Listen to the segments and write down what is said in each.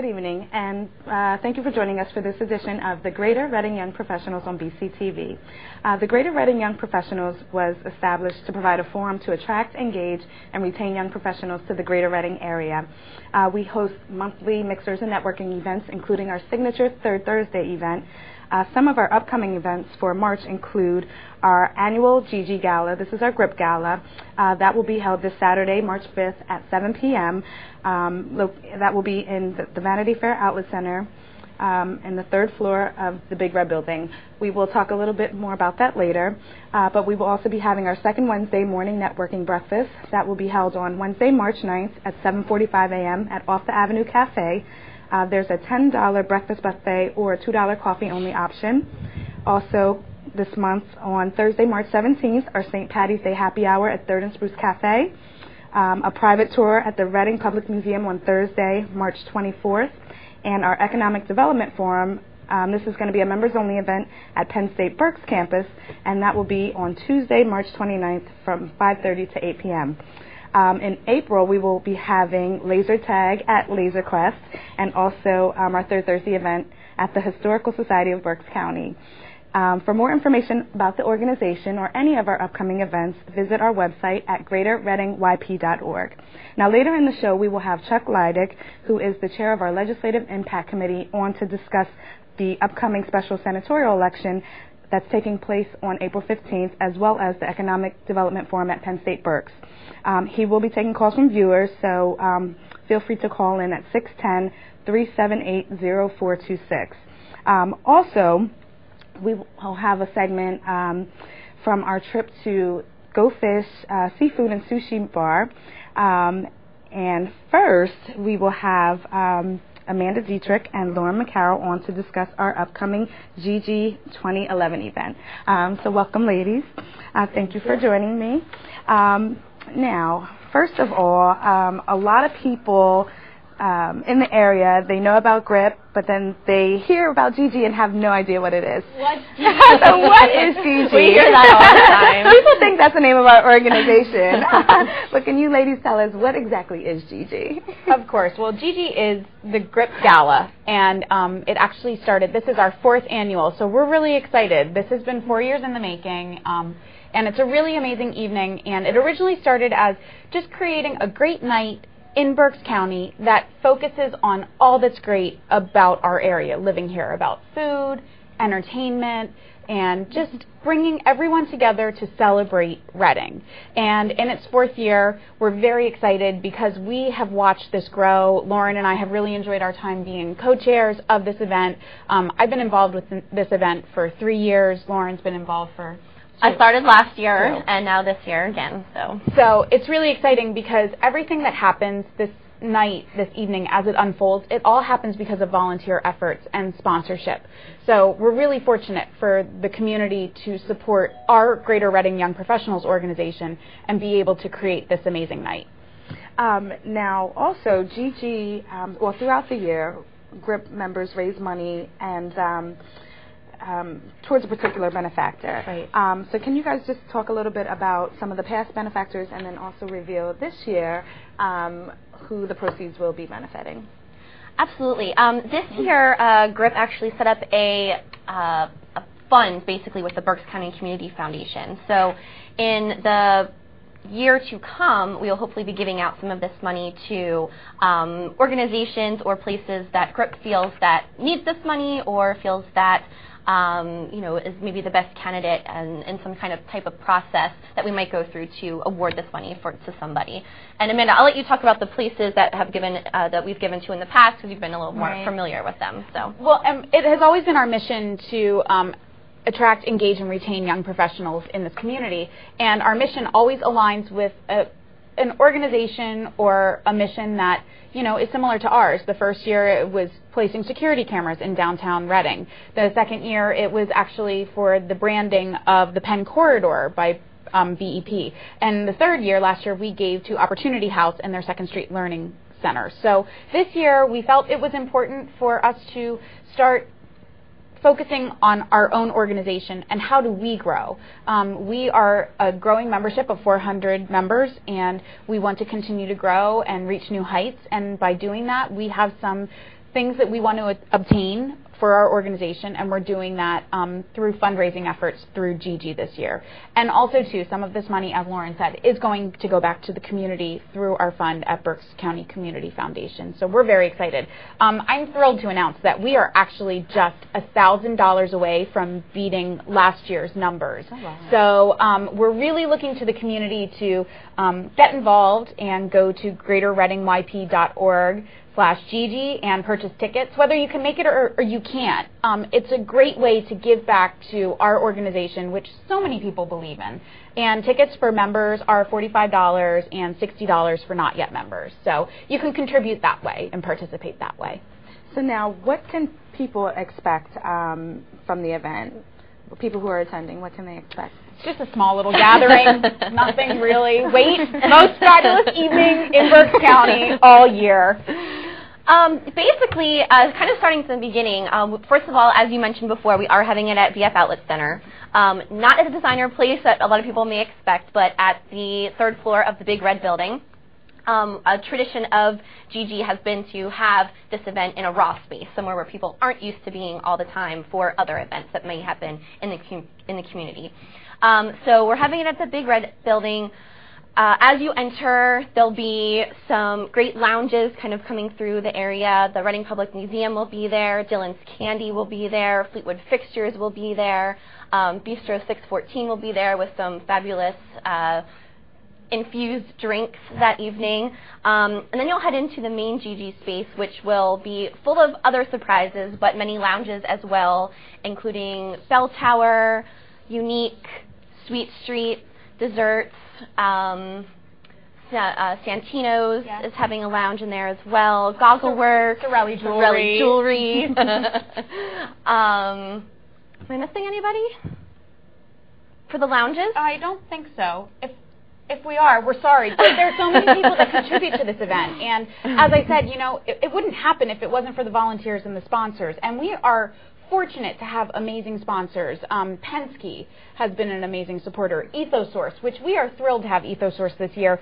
Good evening, and thank you for joining us for this edition of the Greater Reading Young Professionals on BCTV. The Greater Reading Young Professionals was established to provide a forum to attract, engage, and retain young professionals to the Greater Reading area. We host monthly mixers and networking events, including our signature Third Thursday event. Some of our upcoming events for March include our annual GiGi Gala. This is our GRIP Gala. That will be held this Saturday, March 5th at 7 p.m. That will be in the Vanity Fair Outlet Center in the third floor of the Big Red Building. We will talk a little bit more about that later, but we will also be having our second Wednesday morning networking breakfast. That will be held on Wednesday, March 9th at 7:45 a.m. at Off the Avenue Cafe. There's a $10 breakfast buffet or a $2 coffee only option. Also, this month on Thursday, March 17th, our St. Patty's Day happy hour at 3rd and Spruce Cafe. A private tour at the Reading Public Museum on Thursday, March 24th. And our Economic Development Forum, this is going to be a members-only event at Penn State Berks campus, and that will be on Tuesday, March 29th from 5:30 to 8 p.m. In April, we will be having laser tag at Laser Quest, and also our Third Thursday event at the Historical Society of Berks County. For more information about the organization or any of our upcoming events, visit our website at greaterreadingyp.org. Now, later in the show, we will have Chuck Leidig, who is the chair of our Legislative Impact Committee, on to discuss the upcoming special senatorial election that's taking place on April 15th, as well as the Economic Development Forum at Penn State Berks. He will be taking calls from viewers, so feel free to call in at 610-378-0426. Also, we will have a segment from our trip to Go Fish Seafood and Sushi Bar. And first, we will have Amanda Dietrich and Lauren McCarroll on to discuss our upcoming GiGi 2011 event. So welcome, ladies. Thank you for joining me. Now, first of all, a lot of people in the area, they know about GRIP, but then they hear about GiGi and have no idea what it is. What's GiGi? So what is GiGi? We hear that all the time. People think that's the name of our organization. But can you ladies tell us what exactly is GiGi? Of course. Well, GiGi is the GRIP Gala, and it actually started, this is our 4th annual, so we're really excited. This has been 4 years in the making, and it's a really amazing evening, and it originally started as just creating a great night in Berks County that focuses on all that's great about our area, living here, about food, entertainment, and just bringing everyone together to celebrate Reading. And in its 4th year, we're very excited because we have watched this grow. Lauren and I have really enjoyed our time being co-chairs of this event. I've been involved with this event for 3 years. Lauren's been involved for I started last year, and now this year again. So it's really exciting because everything that happens this night, this evening, as it unfolds, it all happens because of volunteer efforts and sponsorship. So we're really fortunate for the community to support our Greater Reading Young Professionals organization and be able to create this amazing night. Now, also, GiGi, well, throughout the year, GRIP members raise money and towards a particular benefactor. Right. So can you guys just talk a little bit about some of the past benefactors and then also reveal this year who the proceeds will be benefiting? Absolutely. This year, GRIP actually set up a fund basically with the Berks County Community Foundation. So in the year to come, we will hopefully be giving out some of this money to organizations or places that GRIP feels that needs this money or feels that is maybe the best candidate in some kind of type of process that we might go through to award this money to somebody. And Amanda, I'll let you talk about the places that have given that we've given to in the past because you've been a little more familiar with them. So well, it has always been our mission to attract, engage, and retain young professionals in this community, and our mission always aligns with an organization or a mission that is similar to ours. The first year it was placing security cameras in downtown Reading. The second year it was actually for the branding of the Penn Corridor by BEP. And the third year, last year, we gave to Opportunity House and their Second Street Learning Center. So this year we felt it was important for us to start focusing on our own organization and how do we grow. We are a growing membership of 400 members, and we want to continue to grow and reach new heights. And by doing that, we have some things that we want to obtain for our organization, and we're doing that through fundraising efforts through GiGi this year. And also, too, some of this money, as Lauren said, is going to go back to the community through our fund at Berks County Community Foundation. So we're very excited. I'm thrilled to announce that we are actually just $1,000 away from beating last year's numbers. Oh, wow. So we're really looking to the community to get involved and go to greaterreadingyp.org/GiGi and purchase tickets, whether you can make it or you can't. It's a great way to give back to our organization, which so many people believe in. And tickets for members are $45 and $60 for not yet members. So you can contribute that way and participate that way. So now, what can people expect from the event? People who are attending, what can they expect? It's just a small little gathering, nothing really. Wait, most fabulous evening in Berks County all year. Basically, kind of starting from the beginning, first of all, as you mentioned before, we are having it at VF Outlet Center. Not at the designer place that a lot of people may expect, but at the 3rd floor of the Big Red Building. A tradition of GiGi has been to have this event in a raw space, somewhere where people aren't used to being all the time for other events that may happen in the community. So we're having it at the Big Red Building. As you enter, there'll be some great lounges kind of coming through the area. The Reading Public Museum will be there. Dylan's Candy will be there. Fleetwood Fixtures will be there. Bistro 614 will be there with some fabulous infused drinks that evening. And then you'll head into the main GiGi space, which will be full of other surprises, but many lounges as well, including Bell Tower, Unique, Sweet Street, desserts. Santino's is having a lounge in there as well. Goggleworks, Sorelli Jewelry. Am I missing anybody for the lounges? I don't think so. If we are, we're sorry. But there's so many people that contribute to this event. And as I said, you know, it wouldn't happen if it wasn't for the volunteers and the sponsors. And we are fortunate to have amazing sponsors. Penske has been an amazing supporter. EthoSource, which we are thrilled to have EthoSource this year.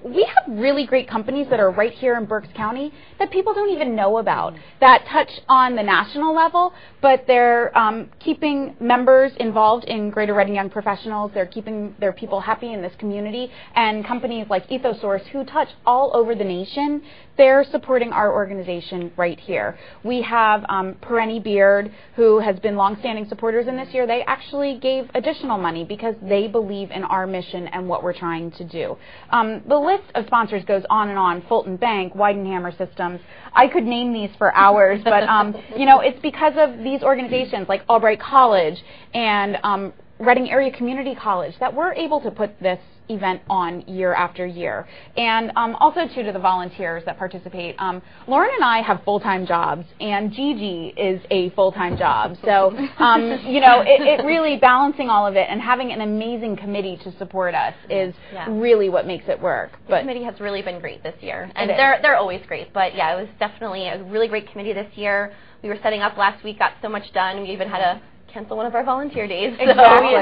We have really great companies that are right here in Berks County that people don't even know about, that touch on the national level, but they're keeping members involved in Greater Reading Young Professionals. They're keeping their people happy in this community. And companies like EthoSource, who touch all over the nation, they're supporting our organization right here. We have Perenni Beard, who has been longstanding supporters in this year. They actually gave additional money because they believe in our mission and what we're trying to do. The list of sponsors goes on and on. Fulton Bank, Weidenhammer Systems. I could name these for hours, but you know, it's because of these organizations like Albright College and Reading Area Community College that we're able to put this event on year after year. And also, too, to the volunteers that participate. Lauren and I have full-time jobs, and GiGi is a full-time job. So, you know, it really, balancing all of it and having an amazing committee to support us is really what makes it work. The committee has really been great this year, and they're always great. But yeah, it was definitely a really great committee this year. We were setting up last week, got so much done. We even had to cancel one of our volunteer days. So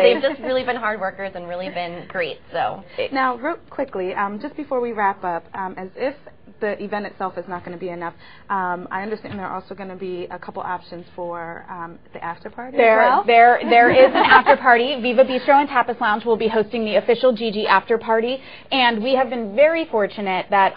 they've just really been hard workers and really been great. So now, real quickly, just before we wrap up, as if the event itself is not going to be enough, I understand there are also going to be a couple options for the after party as well? There is an after party. Viva Bistro and Tapas Lounge will be hosting the official GiGi after party, and we have been very fortunate that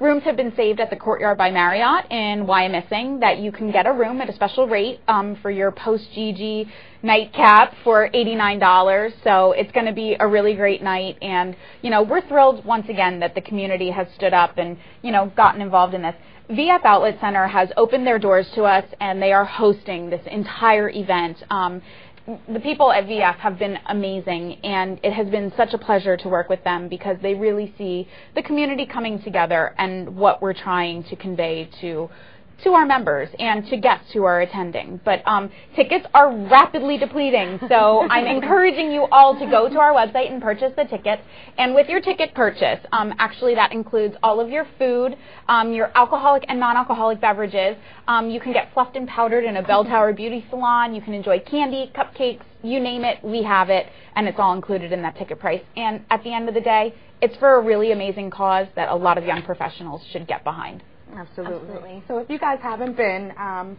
rooms have been saved at the Courtyard by Marriott in Wyomissing, that you can get a room at a special rate for your post-GiGi nightcap for $89. So it's going to be a really great night, and you know, we're thrilled once again that the community has stood up and, you know, gotten involved in this. VF Outlet Center has opened their doors to us, and they are hosting this entire event. The people at VF have been amazing, and it has been such a pleasure to work with them because they really see the community coming together and what we're trying to convey to our members and to guests who are attending. But tickets are rapidly depleting, so I'm encouraging you all to go to our website and purchase the tickets. And with your ticket purchase, actually that includes all of your food, your alcoholic and non-alcoholic beverages. You can get fluffed and powdered in a Bell Tower beauty salon. You can enjoy candy, cupcakes, you name it, we have it, and it's all included in that ticket price. And at the end of the day, it's for a really amazing cause that a lot of young professionals should get behind. Absolutely. So if you guys haven't been,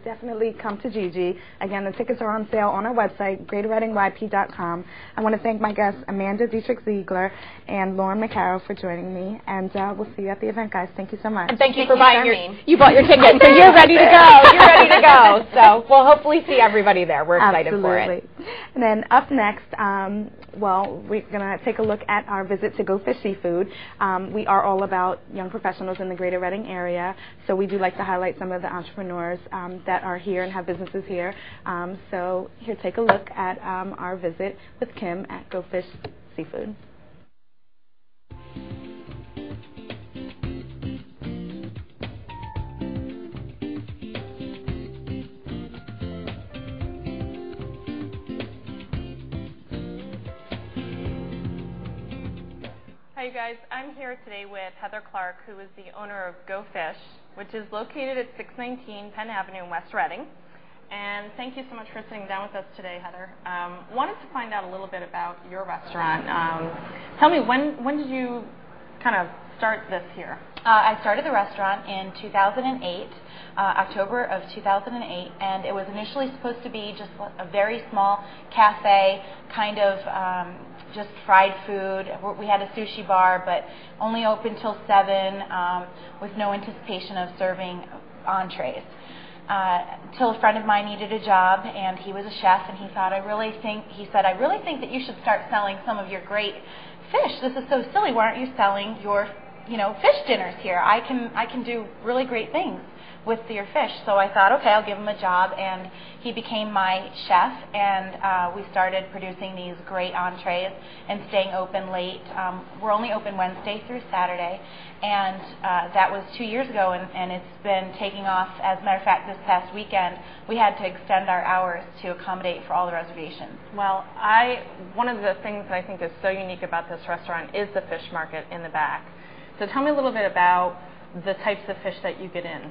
definitely come to GiGi. Again, the tickets are on sale on our website, greaterreadingyp.com. I want to thank my guests, Amanda Dietrich-Ziegler and Lauren McCarroll, for joining me. And we'll see you at the event, guys. Thank you so much. And thank you for buying you bought your ticket, so you're ready to go. You're ready to go. So we'll hopefully see everybody there. We're excited for it. And then up next, we're going to take a look at our visit to Go Fish Seafood. We are all about young professionals in the greater Reading area, so we do like to highlight some of the entrepreneurs that are here and have businesses here. So here, take a look at our visit with Kim at Go Fish Seafood. Hi, you guys. I'm here today with Heather Clark, who is the owner of Go Fish, which is located at 619 Penn Avenue in West Reading. And thank you so much for sitting down with us today, Heather. Wanted to find out a little bit about your restaurant. Tell me, when did you kind of start this here? I started the restaurant in 2008, October of 2008, and it was initially supposed to be just a very small cafe, kind of just fried food. We had a sushi bar, but only open till 7, with no anticipation of serving entrees. Till a friend of mine needed a job, and he was a chef, and he said, I really think that you should start selling some of your great fish. This is so silly. Why aren't you selling your, fish dinners here? I can do really great things with your fish. So I thought, okay, I'll give him a job, and he became my chef, and we started producing these great entrees and staying open late. We're only open Wednesday through Saturday, and that was 2 years ago, and it's been taking off. As a matter of fact, this past weekend, we had to extend our hours to accommodate for all the reservations. Well, one of the things that I think is so unique about this restaurant is the fish market in the back. So tell me a little bit about the types of fish that you get in.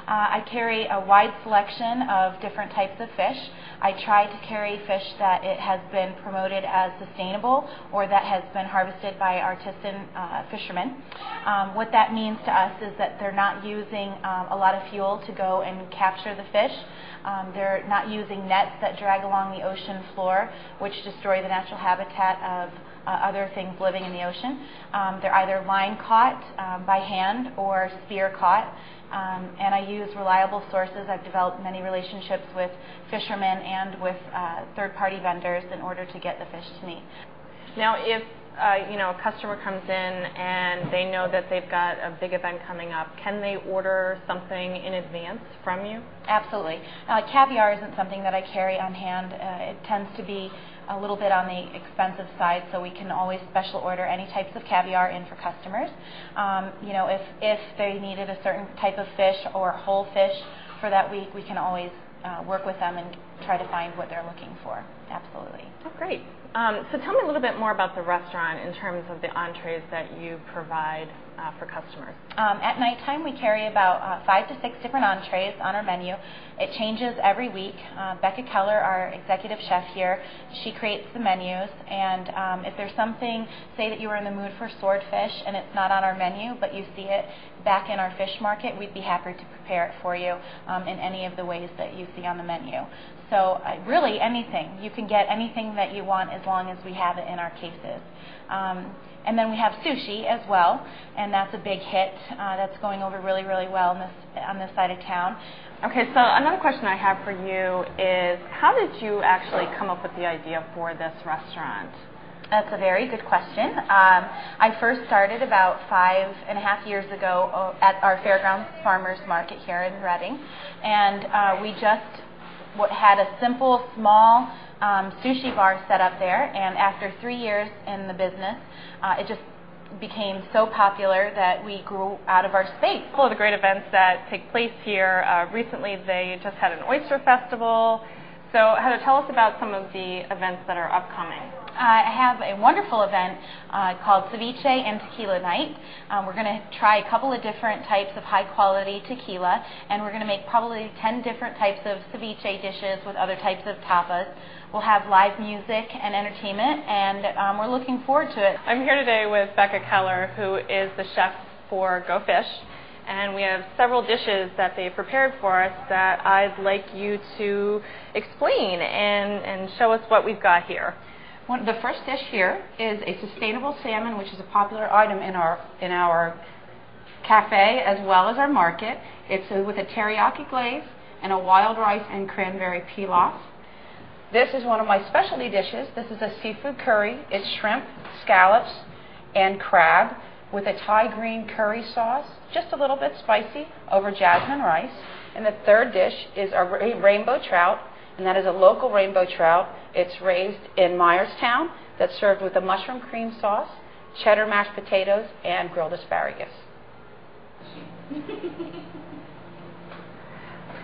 I carry a wide selection of different types of fish. I try to carry fish that it has been promoted as sustainable or that has been harvested by artisan fishermen. What that means to us is that they're not using a lot of fuel to go and capture the fish. They're not using nets that drag along the ocean floor, which destroy the natural habitat of other things living in the ocean. They're either line caught by hand or spear caught. And I use reliable sources. I've developed many relationships with fishermen and with third-party vendors in order to get the fish to me. Now, if a customer comes in and they know that they've got a big event coming up, can they order something in advance from you? Absolutely. Caviar isn't something that I carry on hand. It tends to be a little bit on the expensive side, so we can always special order any types of caviar in for customers. If they needed a certain type of fish or whole fish for that week, we can always work with them and try to find what they're looking for. Absolutely. Oh, great. So tell me a little bit more about the restaurant in terms of the entrees that you provide for customers. At nighttime, we carry about 5 to 6 different entrees on our menu. It changes every week. Becca Keller, our executive chef here, she creates the menus, and if there's something, say that you were in the mood for swordfish and it's not on our menu, but you see it back in our fish market, we'd be happy to prepare it for you in any of the ways that you see on the menu. So really anything. You can get anything that you want as long as we have it in our cases. And then we have sushi as well, and that's a big hit. That's going over really, really well on this side of town. Okay, so another question I have for you is, how did you actually come up with the idea for this restaurant? That's a very good question. I first started about 5.5 years ago at our Fairgrounds Farmers Market here in Reading, and we just had a simple, small sushi bar set up there, and after 3 years in the business, it just became so popular that we grew out of our space. All of the great events that take place here. Recently, they just had an oyster festival. So, Heather, tell us about some of the events that are upcoming. I have a wonderful event called Ceviche and Tequila Night. We're going to try a couple of different types of high-quality tequila, and we're going to make probably 10 different types of ceviche dishes with other types of tapas. We'll have live music and entertainment, and we're looking forward to it. I'm here today with Becca Keller, who is the chef for Go Fish. and we have several dishes that they prepared for us that I'd like you to explain and show us what we've got here. The first dish here is a sustainable salmon, which is a popular item in our cafe as well as our market. It's with a teriyaki glaze and a wild rice and cranberry pilaf. This is one of my specialty dishes. This is a seafood curry. It's shrimp, scallops, and crab with a Thai green curry sauce, just a little bit spicy, over jasmine rice. And the third dish is a rainbow trout, and that is a local rainbow trout. It's raised in Myerstown. That's served with a mushroom cream sauce, cheddar mashed potatoes, and grilled asparagus.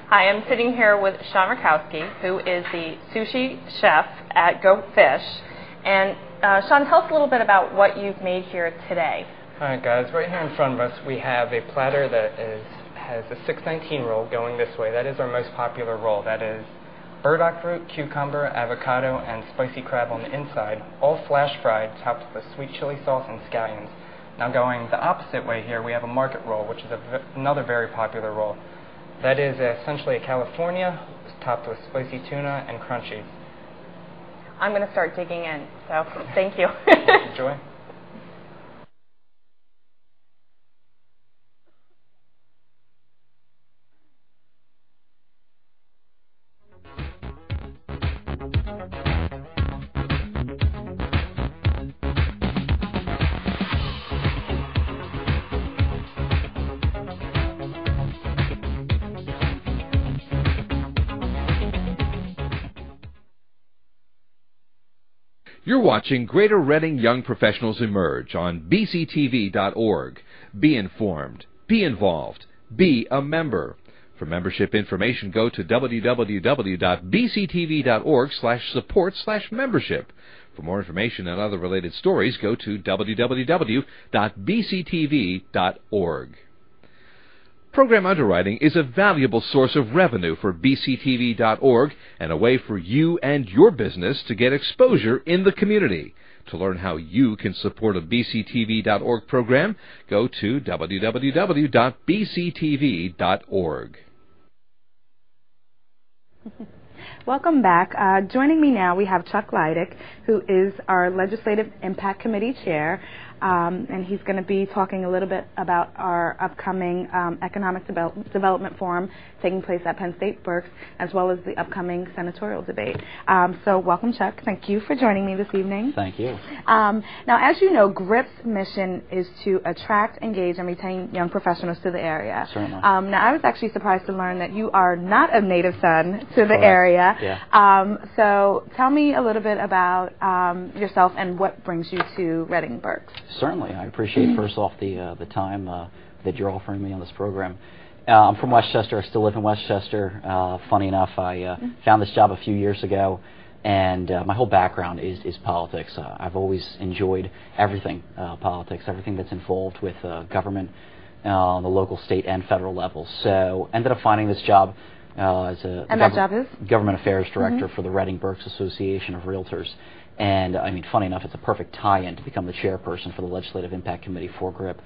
Hi, I'm sitting here with Sean Murkowski, who is the sushi chef at Go Fish. And Sean, tell us a little bit about what you've made here today. All right, guys, right here in front of us we have a platter that has a 619 roll going this way. That is our most popular roll. That is burdock root, cucumber, avocado, and spicy crab on the inside, all flash fried, topped with sweet chili sauce and scallions. Now going the opposite way here, we have a market roll, which is another very popular roll. That is essentially a California, topped with spicy tuna and crunchies. I'm going to start digging in, so thank you. Enjoy. You're watching Greater Reading Young Professionals Emerge on bctv.org. Be informed, be involved, be a member. For membership information, go to www.bctv.org/support/membership. For more information and other related stories, go to www.bctv.org. Program underwriting is a valuable source of revenue for bctv.org and a way for you and your business to get exposure in the community. To learn how you can support a bctv.org program, go to www.bctv.org. Welcome back. Joining me now, we have Chuck Leidick, who is our Legislative Impact Committee Chair, and he's going to be talking a little bit about our upcoming Economic Development Forum taking place at Penn State Berks, as well as the upcoming senatorial debate. So welcome, Chuck. Thank you for joining me this evening. Thank you. Now, as you know, GRIP's mission is to attract, engage, and retain young professionals to the area. Certainly. Now, I was actually surprised to learn that you are not a native son to the area. Yeah. So tell me a little bit about yourself and what brings you to Reading Berks. Certainly. I appreciate, first off, the time that you're offering me on this program. I'm from Westchester. I still live in Westchester. Funny enough, I found this job a few years ago, and my whole background is politics. I've always enjoyed everything politics, everything that's involved with government on the local, state, and federal level. So ended up finding this job as a that job is? Government Affairs Director for the Reading Berks Association of Realtors. And, I mean, funny enough, it's a perfect tie-in to become the chairperson for the Legislative Impact Committee for GRIP.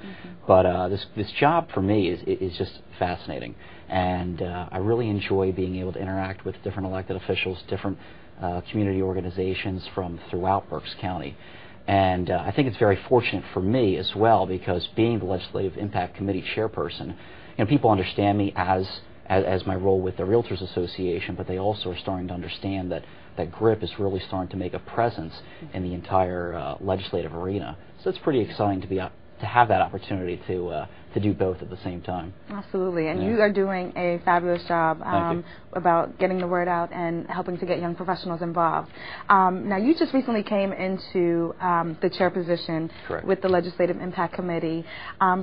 But this job, for me, is just fascinating. And I really enjoy being able to interact with different elected officials, different community organizations from throughout Berks County. And I think it's very fortunate for me as well, because being the Legislative Impact Committee chairperson, people understand me as my role with the Realtors Association, but they also are starting to understand that GRIP is really starting to make a presence in the entire legislative arena. So it's pretty exciting to have that opportunity to do both at the same time. Absolutely, and you are doing a fabulous job about getting the word out and helping to get young professionals involved. Now, you just recently came into the chair position with the Legislative Impact Committee.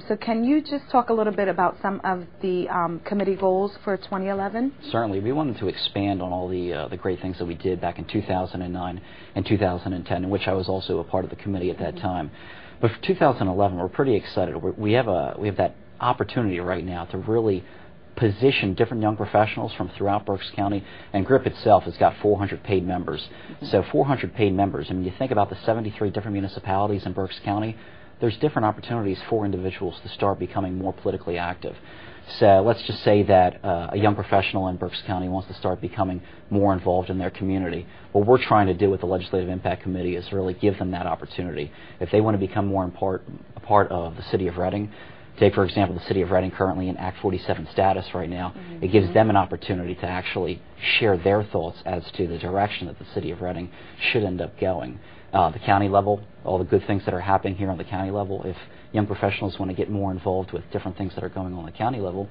So can you just talk a little bit about some of the committee goals for 2011? Certainly. We wanted to expand on all the great things that we did back in 2009 and 2010, in which I was also a part of the committee at that time. But for 2011, we're pretty excited. We have that opportunity right now to really position different young professionals from throughout Berks County, and GRIP itself has got 400 paid members. So 400 paid members, and when you think about the 73 different municipalities in Berks County, there's different opportunities for individuals to start becoming more politically active. So let's just say that a young professional in Berks County wants to start becoming more involved in their community. What we're trying to do with the Legislative Impact Committee is really give them that opportunity. If they want to become more a part of the City of Reading, take, for example, the City of Reading currently in Act 47 status right now, it gives them an opportunity to actually share their thoughts as to the direction that the City of Reading should end up going. The county level, all the good things that are happening here on the county level, if young professionals want to get more involved with different things that are going on the county level,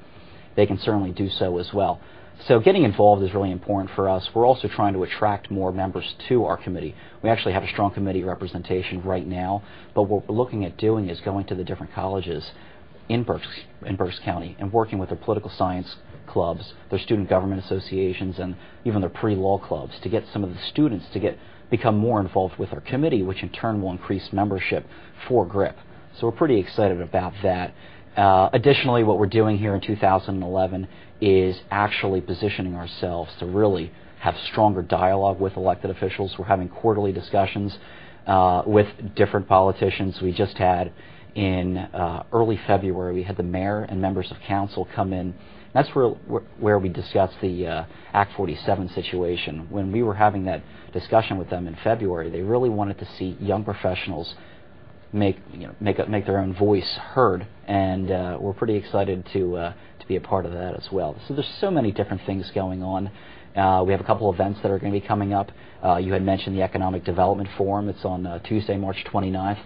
they can certainly do so as well. So getting involved is really important for us. We're also trying to attract more members to our committee. We actually have a strong committee representation right now, but what we're looking at doing is going to the different colleges in Berks County and working with their political science clubs, their student government associations, and even their pre-law clubs to get some of the students to become more involved with our committee, which in turn will increase membership for GRIP. So we're pretty excited about that. Additionally, what we're doing here in 2011 is actually positioning ourselves to really have stronger dialogue with elected officials. We're having quarterly discussions with different politicians. We just had in early February, we had the mayor and members of council come in. That's where we discussed the Act 47 situation. When we were having that discussion with them in February, they really wanted to see young professionals make their own voice heard, and we're pretty excited to be a part of that as well. So there's so many different things going on. We have a couple events that are going to be coming up. You had mentioned the Economic Development Forum. It's on Tuesday, March 29th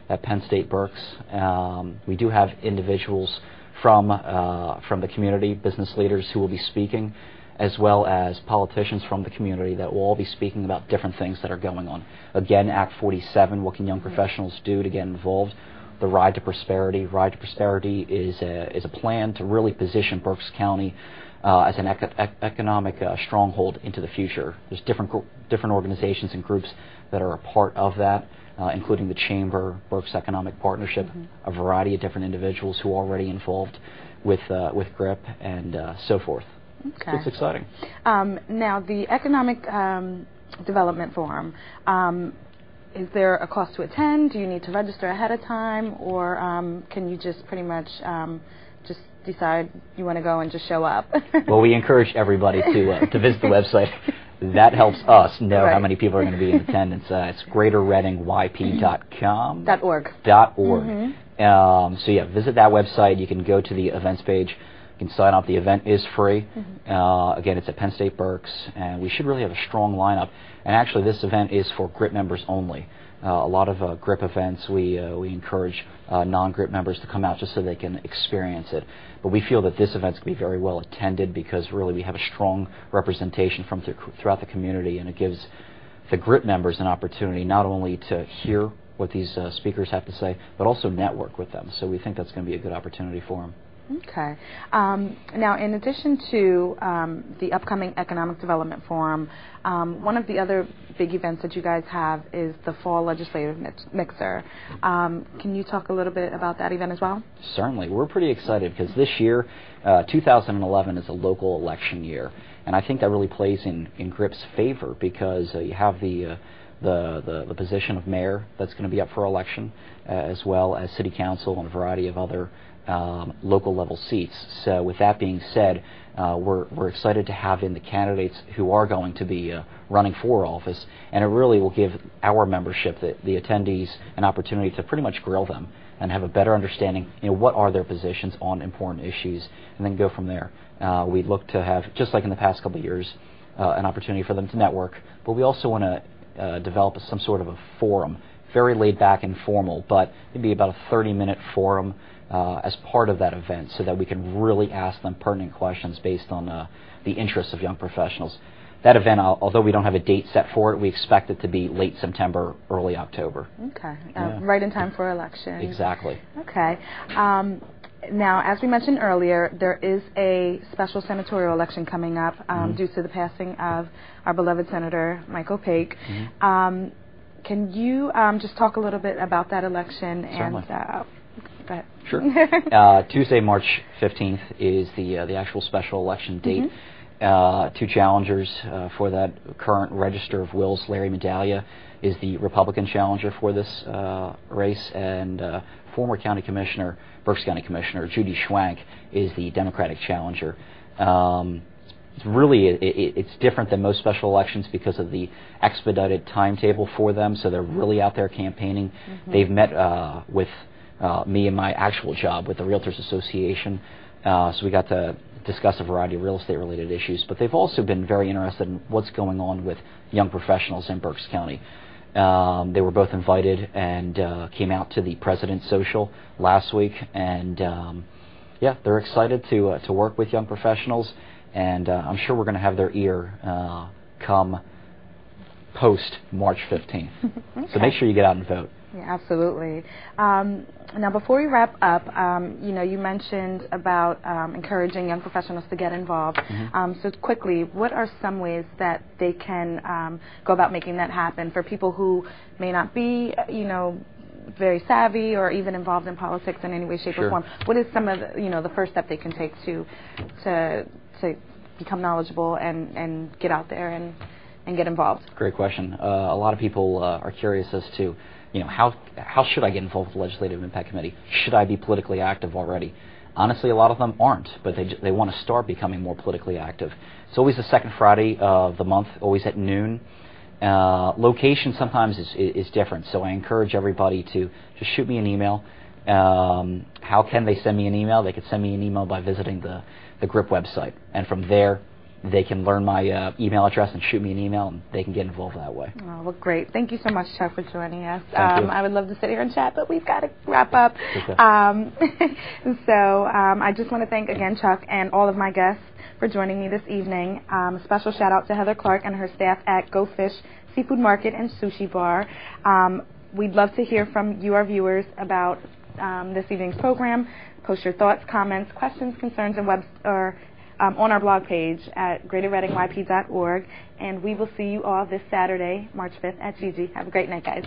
at Penn State Berks. We do have individuals from the community, business leaders who will be speaking, as well as politicians from the community that will all be speaking about different things that are going on. Again, Act 47, what can young professionals do to get involved? The Ride to Prosperity. Ride to Prosperity is a plan to really position Berks County as an economic stronghold into the future. There's different organizations and groups that are a part of that, including the Chamber, Berks Economic Partnership, a variety of different individuals who are already involved with GRIP and so forth. Okay. So it's exciting. Now, the Economic Development Forum, is there a cost to attend? Do you need to register ahead of time? Or can you just pretty much just decide you want to go and just show up? Well, we encourage everybody to visit the website. That helps us know how many people are going to be in attendance. It's greaterreadingyp.com. .org. So yeah, visit that website. You can go to the events page. You can sign up. The event is free. Again, it's at Penn State Berks, and we should really have a strong lineup. And actually, this event is for GRIP members only. A lot of GRIP events, we encourage non-GRIP members to come out just so they can experience it. But we feel that this event's going to be very well attended because really we have a strong representation from throughout the community, and it gives the GRIP members an opportunity not only to hear what these speakers have to say, but also network with them. So we think that's going to be a good opportunity for them. Okay. Now, in addition to the upcoming Economic Development Forum, one of the other big events that you guys have is the Fall Legislative Mixer. Can you talk a little bit about that event as well? Certainly. We're pretty excited because this year, 2011, is a local election year, and I think that really plays in GRIP's favor because you have the position of mayor that's going to be up for election, as well as city council and a variety of other local level seats. So with that being said, we're excited to have in the candidates who are going to be running for office, and it really will give our membership, the attendees, an opportunity to pretty much grill them and have a better understanding, what are their positions on important issues, and then go from there. We look to have, just like in the past couple of years, an opportunity for them to network, but we also want to develop some sort of a forum, very laid back and formal, but maybe about a 30-minute forum as part of that event so that we can really ask them pertinent questions based on the interests of young professionals. That event, although we don't have a date set for it, we expect it to be late September, early October. Okay, right in time for election. Exactly. Okay. Now, as we mentioned earlier, there is a special senatorial election coming up due to the passing of our beloved Senator Michael Paik. Can you just talk a little bit about that election? Certainly. And go ahead. Sure. Tuesday, March 15th is the actual special election date. Two challengers for that current Register of Wills. Larry Medaglia is the Republican challenger for this race, and former county commissioner, Berks County Commissioner Judy Schwank is the Democratic challenger. It's really it's different than most special elections because of the expedited timetable for them. So they're really out there campaigning. Mm-hmm. They've met with me in my actual job with the Realtors Association, so we got to discuss a variety of real estate related issues. But they've also been very interested in what's going on with young professionals in Berks County. They were both invited and came out to the President's Social last week, and yeah, they're excited to work with young professionals, and I'm sure we're going to have their ear come post March 15th. Okay. So make sure you get out and vote. Yeah, absolutely. Now, before we wrap up, you mentioned about encouraging young professionals to get involved. Mm-hmm. So quickly, what are some ways that they can go about making that happen for people who may not be, very savvy or even involved in politics in any way, shape, or form? What is some of the first step they can take to become knowledgeable and get out there and get involved? Great question. A lot of people are curious as to how should I get involved with the Legislative Impact Committee? Should I be politically active already? Honestly, a lot of them aren't, but they want to start becoming more politically active. It's always the second Friday of the month, always at noon. Location sometimes is different, so I encourage everybody to just shoot me an email. How can they send me an email? They could send me an email by visiting the GRIP website, and from there they can learn my email address and shoot me an email, and they can get involved that way. Oh, well, great. Thank you so much, Chuck, for joining us. Thank you. I would love to sit here and chat, but we've got to wrap up. Okay. I just want to thank, again, Chuck and all of my guests for joining me this evening. A special shout-out to Heather Clark and her staff at Go Fish Seafood Market and Sushi Bar. We'd love to hear from you, our viewers, about this evening's program. Post your thoughts, comments, questions, concerns, and on our blog page at greaterreadingyp.org. And we will see you all this Saturday, March 5th at GiGi. Have a great night, guys.